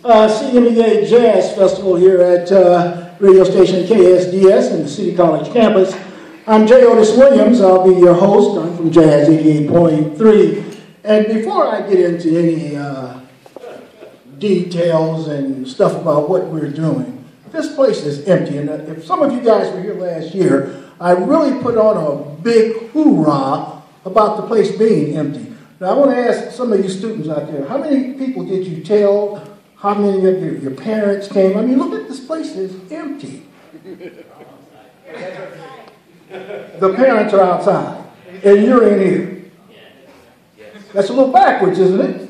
CMEA Jazz Festival here at radio station KSDS in the City College campus. I'm J. Otis Williams. I'll be your host. I'm from Jazz 88.3. And before I get into any details and stuff about what we're doing, this place is empty. And if some of you guys were here last year, I really put on a big hoorah about the place being empty. Now, I want to ask some of you students out there, how many people did you tell? How many of your parents came? I mean, look at this place is empty. The parents are outside, and you're in here. That's a little backwards, isn't it?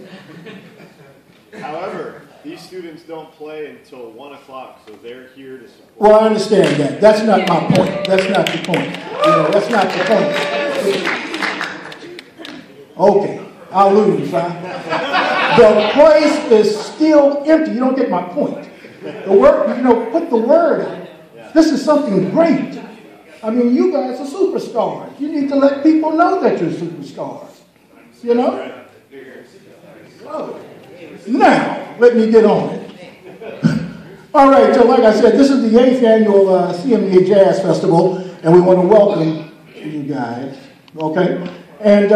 However, these students don't play until 1 o'clock, so they're here to support. Well, I understand that. That's not my point. That's not the point. That's not the point. Okay, I'll lose, huh? The place is still empty. You don't get my point. The word, put the word out. This is something great. I mean, you guys are superstars. You need to let people know that you're superstars. You know? Oh. Now, let me get on it. All right, so like I said, this is the 8th annual CMEA Jazz Festival, and we want to welcome you guys, okay? And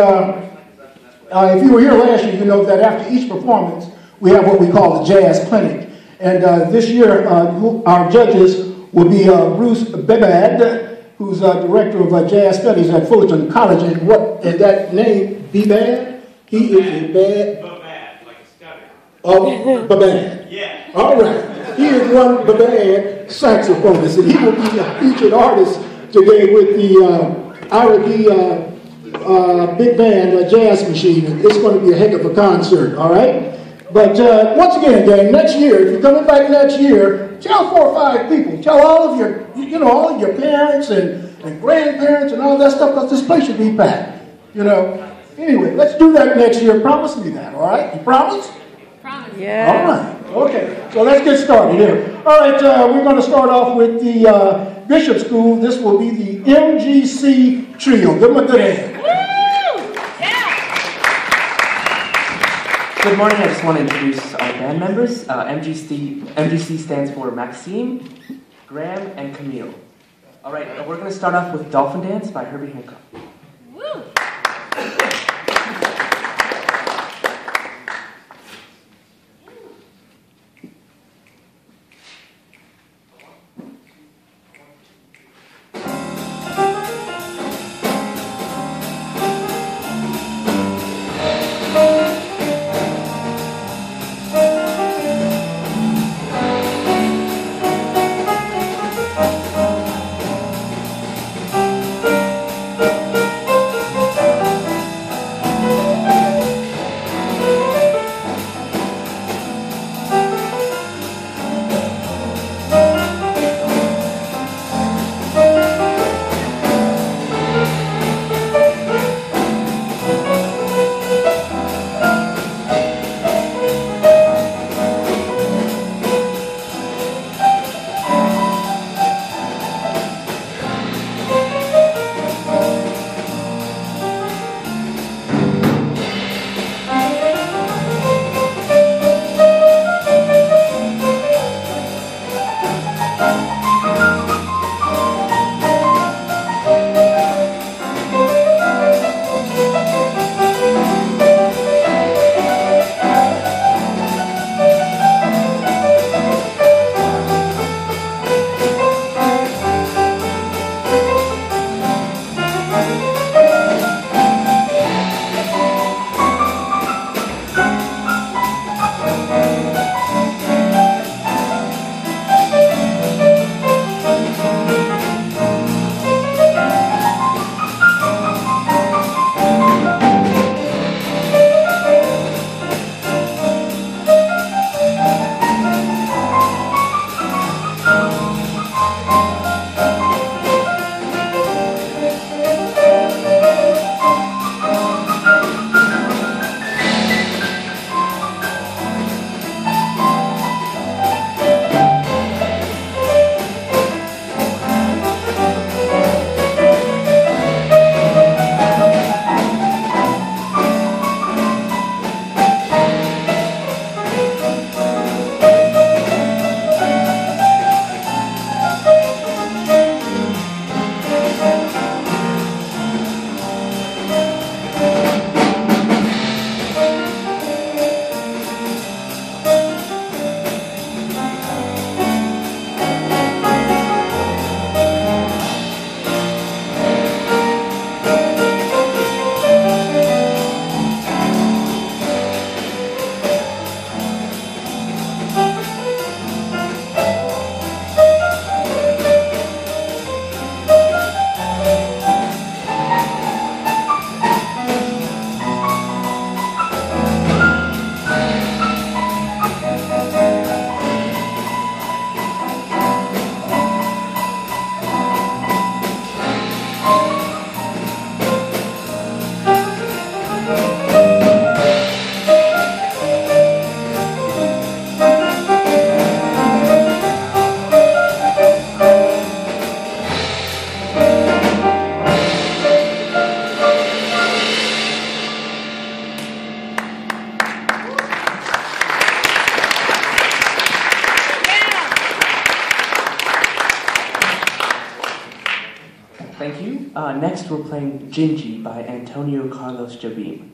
if you were here last year, you know that after each performance, we have what we call the Jazz Clinic. And this year, our judges will be Bruce Bebad, who's Director of Jazz Studies at Fullerton College. And what is that name, Bebad? He is a bad... Bebad, like a stutter. Oh, Bebad. Yeah. All right. He is one Bebad saxophonist, and he will be a featured artist today with the R&B big band, Jazz Machine. It's going to be a heck of a concert, all right? But once again, gang, next year, if you're coming back next year, tell 4 or 5 people. Tell all of your, all of your parents and grandparents and all that stuff, because this place should be packed, Anyway, let's do that next year. Promise me that, all right? You promise? Promise. Yeah. All right. Okay, so let's get started here. All right, we're going to start off with the Bishop School. This will be the MGC Trio. Give them a good hand. Good morning. I just want to introduce our band members. MGC stands for Maxim, Graham, and Camille. All right, we're going to start off with Dolphin Dance by Herbie Hancock. Woo! Thank you. Next, we're playing Dindi by Antonio Carlos Jobim.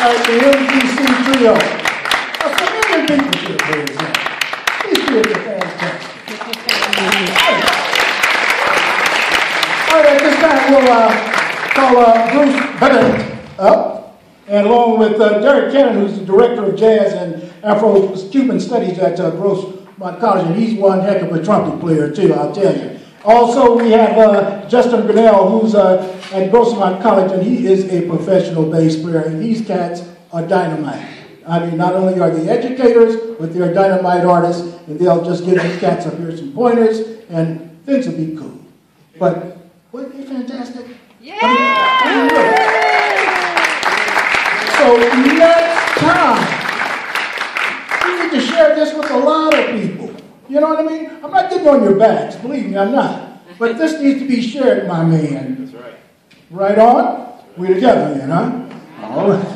like the MGC trio. A familiar people should have heard that. These kids are fantastic. All right, at this time we'll call Bruce Bennett up, and along with Derek Cannon, who's the director of jazz and Afro-Cuban studies at Grossmont College, and he's one heck of a trumpet player too, I'll tell you. Also, we have Justin Grinnell, who's at Grossmont College, and he is a professional bass player, and these cats are dynamite. I mean, not only are they educators, but they're dynamite artists, and they'll just give these cats up here some pointers, and things will be cool. But, wasn't they fantastic? Yeah! So next time, we need to share this with a lot of people. You know what I mean? I'm not getting on your backs, believe me, I'm not. But this needs to be shared, my man. That's right. Right on? We're together then, huh? All right.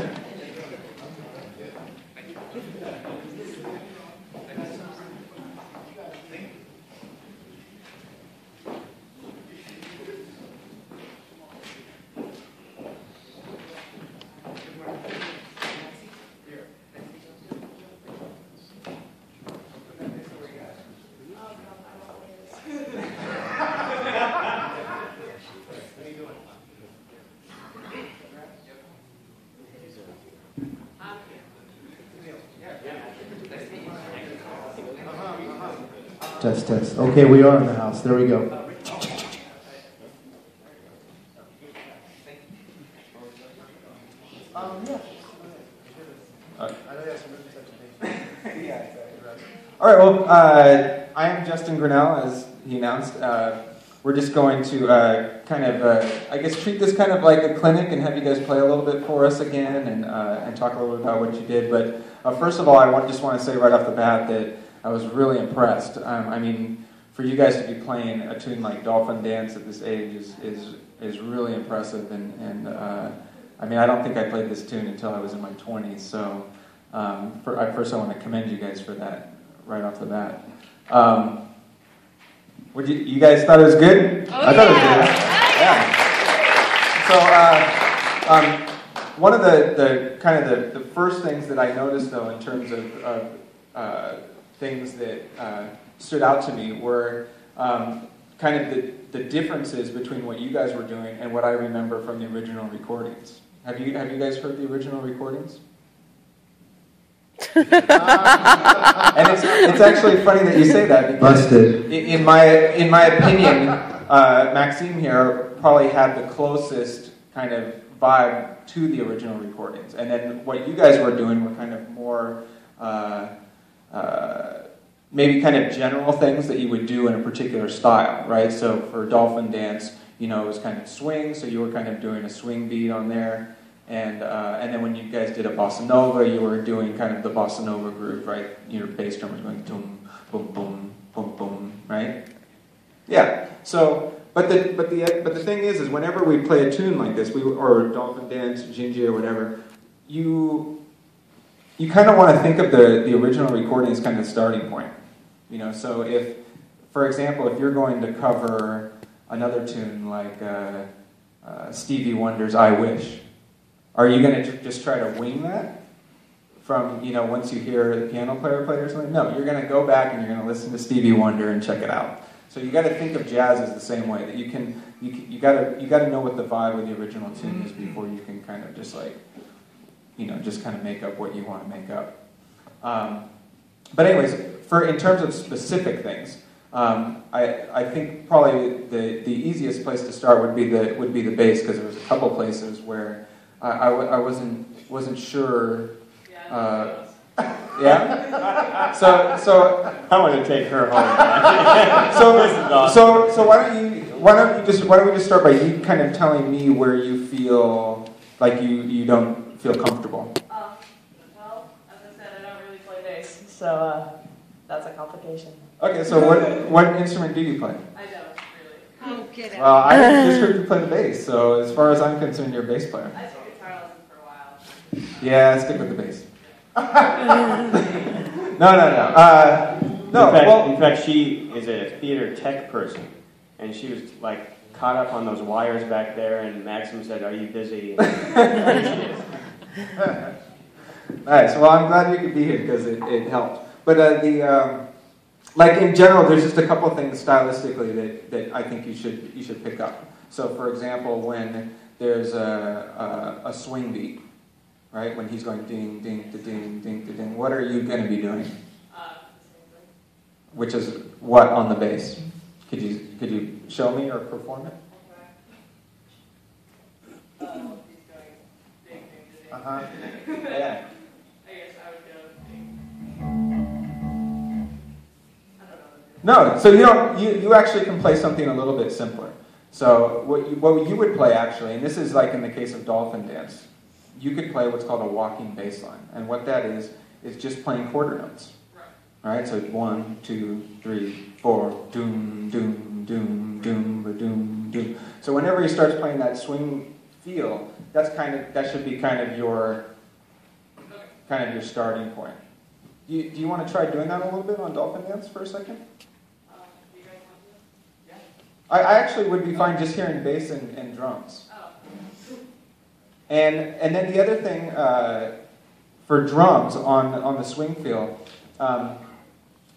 Test, test. Okay, we are in the house. There we go. All right, well, I am Justin Grinnell, as he announced. We're just going to I guess, treat this kind of like a clinic and have you guys play a little bit for us again and talk a little bit about what you did. But first of all, I just want to say right off the bat that I was really impressed. I mean, for you guys to be playing a tune like Dolphin Dance at this age is really impressive. And I mean, I don't think I played this tune until I was in my 20s. So first I want to commend you guys for that right off the bat. You guys thought it was good? Oh, I thought it was good. Yeah. So one of the first things that I noticed, though, in terms of things that stood out to me were kind of the differences between what you guys were doing and what I remember from the original recordings. Have you guys heard the original recordings? And it's actually funny that you say that because in my opinion, Maxim here probably had the closest kind of vibe to the original recordings, and then what you guys were doing were kind of more maybe kind of general things that you would do in a particular style, right? So for Dolphin Dance, it was kind of swing, so you were kind of doing a swing beat on there. And then when you guys did a bossa nova, you were doing kind of the bossa nova groove, right? Your bass drum was going boom, boom, boom, boom, boom, right? Yeah. So, but the thing is whenever we play a tune like this, or Dolphin Dance, Dindi, or whatever, you kind of want to think of the original recording as kind of the starting point. So if, for example, if you're going to cover another tune like Stevie Wonder's "I Wish," are you going to just try to wing that from, once you hear the piano player play or something? No, you're going to go back and you're going to listen to Stevie Wonder and check it out. So you got to think of jazz as the same way, that you got to know what the vibe of the original tune is before you can kind of just like, just kind of make up what you want to make up. But anyways, in terms of specific things, I think probably the easiest place to start would be the bass, because there was a couple places where I wasn't sure. Yeah. So I want to take her home. So why don't we just start by you kind of telling me where you feel like you don't feel comfortable. Well, as I said, I don't really play bass, so that's a complication. Okay, so what instrument do you play? I don't really. Oh, get out. Well, I just heard you play the bass, so as far as I'm concerned, you're a bass player. I took guitar lessons for a while. Yeah, stick with the bass. In fact, she is a theater tech person, and she was like caught up on those wires back there, and Maxim said, "Are you busy?" Nice. Well, I'm glad you could be here because it helped. But like in general, there's just a couple of things stylistically that I think you should pick up. So, for example, when there's a swing beat, right? When he's going ding, ding, da ding, ding, da ding, what are you going to be doing? Which is what on the bass? Could you show me or perform it? He's going ding, ding, ding. Yeah. I guess I would go ding. I don't know. No, so you actually can play something a little bit simpler. So what you would play actually, and this is like in the case of Dolphin Dance, you could play what's called a walking bass line. And what that is just playing quarter notes. Right? So 1, 2, 3, 4, doom, doom, doom, doom, doom, doom. So whenever he starts playing that swing feel, that should be kind of your starting point. Do you want to try doing that a little bit on Dolphin Dance for a second? Do you guys want to? Yeah. I actually would be fine just hearing bass and drums. Oh. And then the other thing for drums on the swing feel,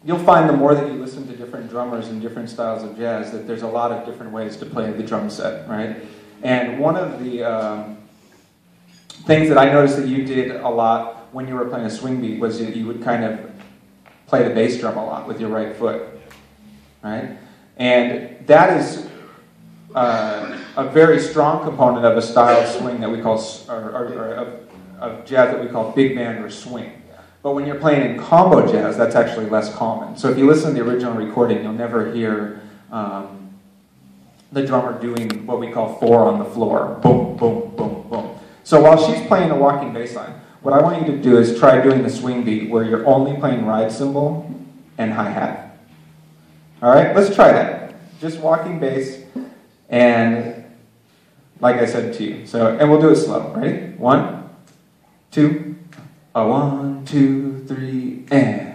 you'll find the more that you listen to different drummers and different styles of jazz that there's a lot of different ways to play the drum set, right? And one of the things that I noticed that you did a lot when you were playing a swing beat was that you would kind of play the bass drum a lot with your right foot, right? And that is a very strong component of a style of swing that we call, or of jazz that we call big band or swing. But when you're playing in combo jazz, that's actually less common. So if you listen to the original recording, you'll never hear the drummer doing what we call 4 on the floor. Boom, boom, boom, boom. So while she's playing a walking bass line, what I want you to do is try doing the swing beat where you're only playing ride cymbal and hi-hat. All right, let's try that. Just walking bass and like I said to you. So, and we'll do it slow. Ready? 1, 2, 1, 2, 3, and.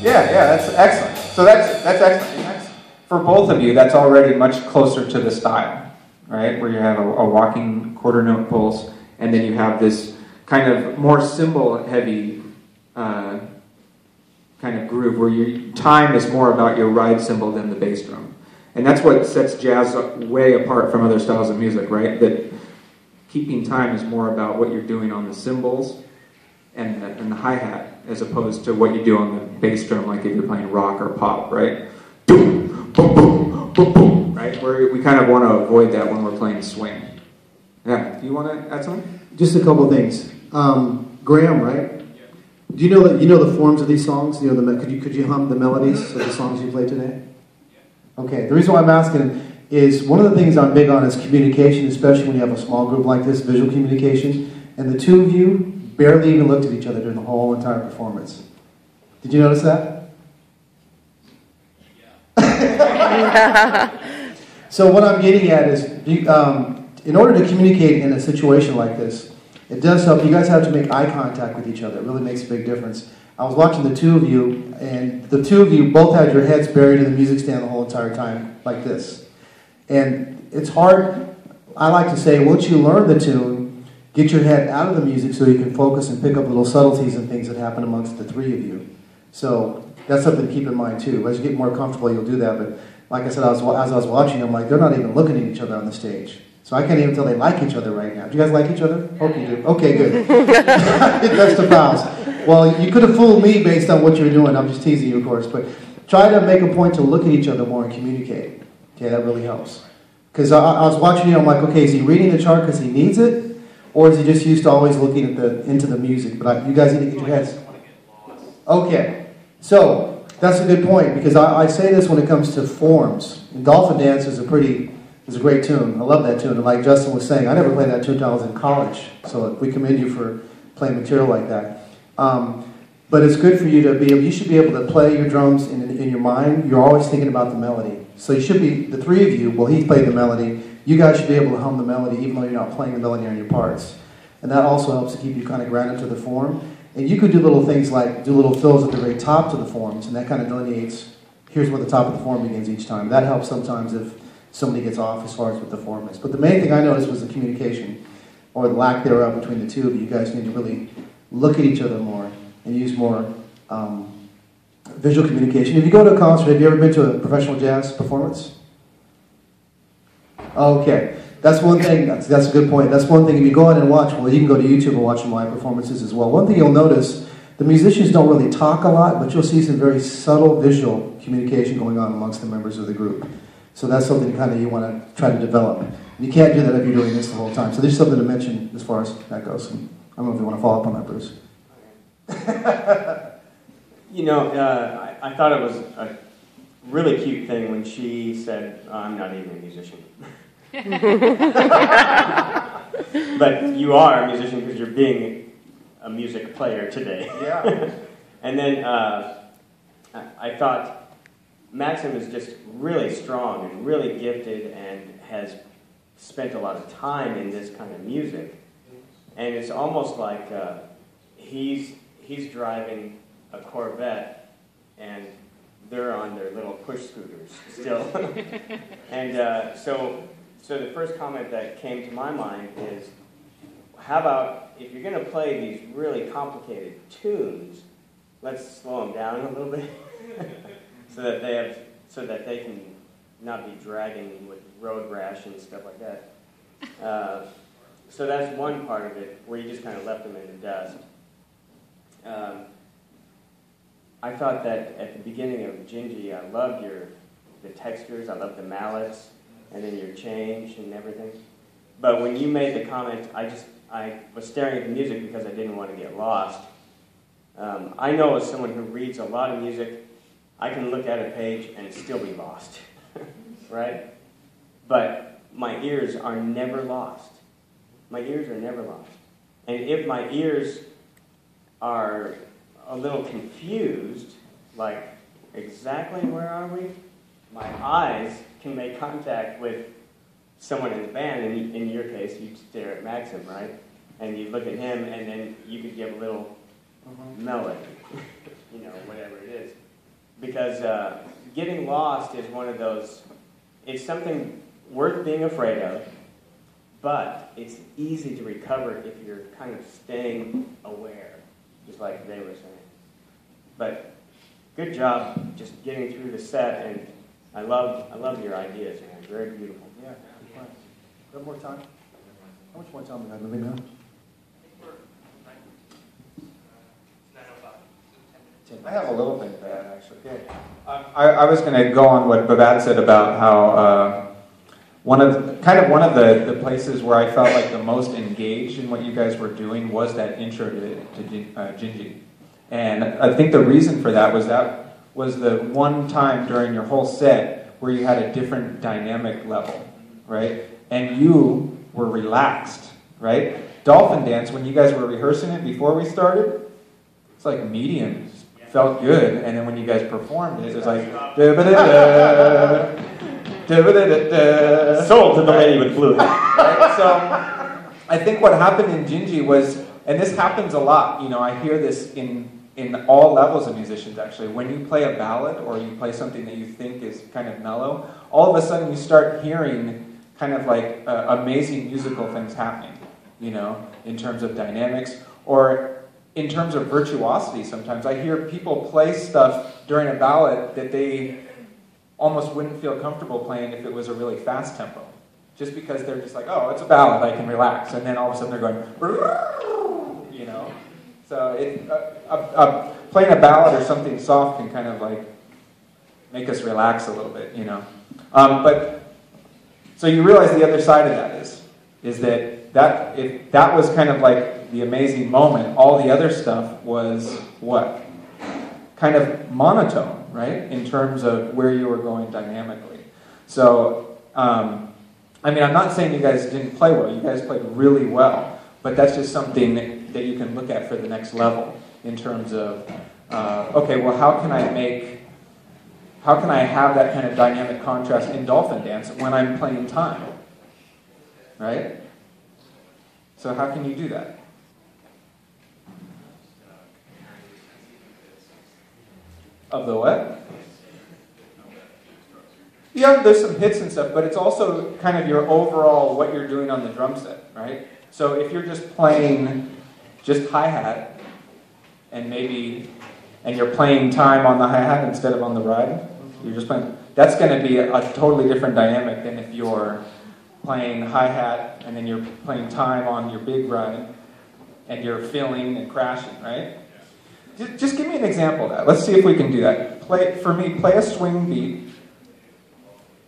Yeah, that's excellent. So that's excellent. And that's, for both of you, that's already much closer to the style, right? Where you have a walking quarter note pulse, and then you have this kind of more cymbal-heavy kind of groove where your time is more about your ride cymbal than the bass drum. And that's what sets jazz way apart from other styles of music, right? That keeping time is more about what you're doing on the cymbals and the hi-hat, as opposed to what you do on the bass drum, like if you're playing rock or pop, right? Boom, boom, boom, boom, boom, right? We kind of want to avoid that when we're playing swing. Yeah, do you want to add something? Just a couple of things. Graham, right? Do you know the forms of these songs? You know could you hum the melodies of the songs you played today? Okay. The reason why I'm asking is one of the things I'm big on is communication, especially when you have a small group like this, visual communication. And the two of you barely even looked at each other during the whole entire performance. Did you notice that? Yeah. So what I'm getting at is, in order to communicate in a situation like this, it does help. You guys have to make eye contact with each other. It really makes a big difference. I was watching the two of you, and the two of you both had your heads buried in the music stand the whole entire time, like this. And it's hard. I like to say, once you learn the tune, get your head out of the music so you can focus and pick up little subtleties and things that happen amongst the three of you. So that's something to keep in mind too. As you get more comfortable, you'll do that. But like I said, as I was watching, I'm like, they're not even looking at each other on the stage. So I can't even tell they like each other right now. Do you guys like each other? Hope you do. Okay, good. That's the bounce. Well, you could have fooled me based on what you were doing. I'm just teasing you, of course. But try to make a point to look at each other more and communicate. Okay, that really helps. Because I was watching you, I'm like, okay, is he reading the chart because he needs it? Or is he just used to always looking at into the music? But you guys need to get your heads. Okay, so that's a good point, because I say this when it comes to forms. And Dolphin Dance is a great tune. I love that tune. And like Justin was saying, I never played that tune until I was in college. So we commend you for playing material like that. But it's good for you to you should be able to play your drums in your mind. You're always thinking about the melody. So you should be, the three of you, well, he played the melody. You guys should be able to hum the melody even though you're not playing the melody on your parts. And that also helps to keep you kind of grounded to the form. And you could do little things like do little fills at the very top to the forms, and that kind of delineates, here's where the top of the form begins each time. That helps sometimes if somebody gets off as far as what the form is. But the main thing I noticed was the communication, or the lack thereof between the two of you. You guys need to really look at each other more and use more visual communication. If you go to a concert, have you ever been to a professional jazz performance? Okay. That's one thing, that's a good point. That's one thing, if you go out and watch, well, you can go to YouTube and watch some live performances as well. One thing you'll notice, the musicians don't really talk a lot, but you'll see some very subtle visual communication going on amongst the members of the group. So that's something kind of you want to try to develop. And you can't do that if you're doing this the whole time. So there's something to mention as far as that goes. And I don't know if you want to follow up on that, Bruce. You know, I thought it was a really cute thing when she said, I'm not even a musician. But you are a musician because you're being a music player today. Yeah. And then I thought Maxim is just really strong and really gifted and has spent a lot of time in this kind of music. And it's almost like he's driving a Corvette and they're on their little push scooters still. And so the first comment that came to my mind is, how about if you're going to play these really complicated tunes, let's slow them down a little bit so that they can not be dragging with road rash and stuff like that. So that's one part of it, where you just kind of left them in the dust. I thought that at the beginning of Dindi, I loved the textures, I loved the mallets, and then your change and everything. But when you made the comment, I was staring at the music because I didn't want to get lost. I know as someone who reads a lot of music, I can look at a page and still be lost, right? But my ears are never lost. My ears are never lost. And if my ears are a little confused, like, exactly where are we? My eyes can make contact with someone in the band, and in your case, you stare at Maxim, right? And you look at him, and then you could give a little melody, whatever it is. Because getting lost is one of those, it's something worth being afraid of, but it's easy to recover if you're kind of staying aware, just like they were saying. But good job just getting through the set, and I love your ideas, man. Very beautiful. Yeah, good point. One more time. How much more time we got? Moving on. I have a little thing to add, actually. I was going to go on what Babette said about how one of the places where I felt like the most engaged in what you guys were doing was that intro to Gingy. And I think the reason for that was the one time during your whole set where you had a different dynamic level, right? And you were relaxed, right? Dolphin Dance, when you guys were rehearsing it before we started, it's like medium. Felt good, and then when you guys performed it was like Sold to the lady with blue hair. Right? So I think what happened in Gingy was, and this happens a lot, you know, I hear this in all levels of musicians actually, when you play a ballad or you play something that you think is kind of mellow, all of a sudden you start hearing kind of like amazing musical things happening, you know, in terms of dynamics, or in terms of virtuosity sometimes. I hear people play stuff during a ballad that they almost wouldn't feel comfortable playing if it was a really fast tempo. Just because they're just like, oh, it's a ballad, I can relax. And then all of a sudden they're going, you know. So playing a ballad or something soft can kind of like make us relax a little bit, you know. So you realize the other side of that is that if that was kind of like the amazing moment, all the other stuff was what? Kind of monotone, right? In terms of where you were going dynamically. So, I mean, I'm not saying you guys didn't play well. You guys played really well. But that's just something that you can look at for the next level in terms of, okay, well, how can I have that kind of dynamic contrast in Dolphin Dance when I'm playing time? Right? So how can you do that? Of the what? Yeah, there's some hits and stuff, but it's also kind of your overall, what you're doing on the drum set, right? So if you're just playing just hi-hat, and you're playing time on the hi-hat instead of on the ride, you're just playing, that's going to be a totally different dynamic than if you're playing hi-hat, and then you're playing time on your big ride, and you're filling and crashing, right? Just give me an example of that. Let's see if we can do that. Play a swing beat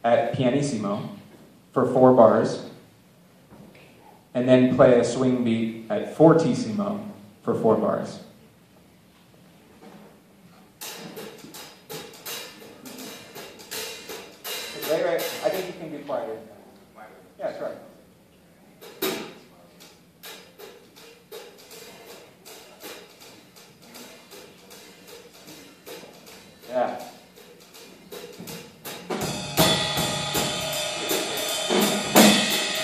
at pianissimo for 4 bars, and then play a swing beat at fortissimo for 4 bars. Right. I think you can be quieter. Yeah, try. Yeah.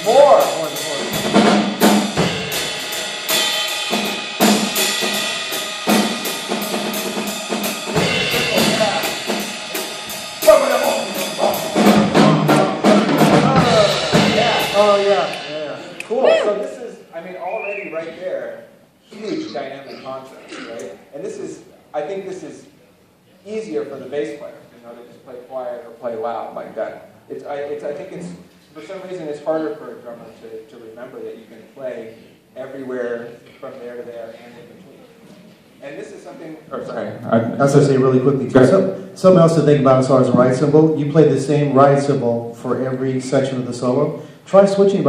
More. Oh yeah. Cool. So this is, I mean, already right there, huge dynamic contrast, right? And I think this is easier for the bass player, you know, to just play quiet or play loud like that. I think it's, for some reason, it's harder for a drummer to remember that you can play everywhere from there to there and in between. And this is something, sorry. I was going to say really quickly, too. Something else to think about as far as the ride cymbal. You play the same ride cymbal for every section of the solo. Try switching by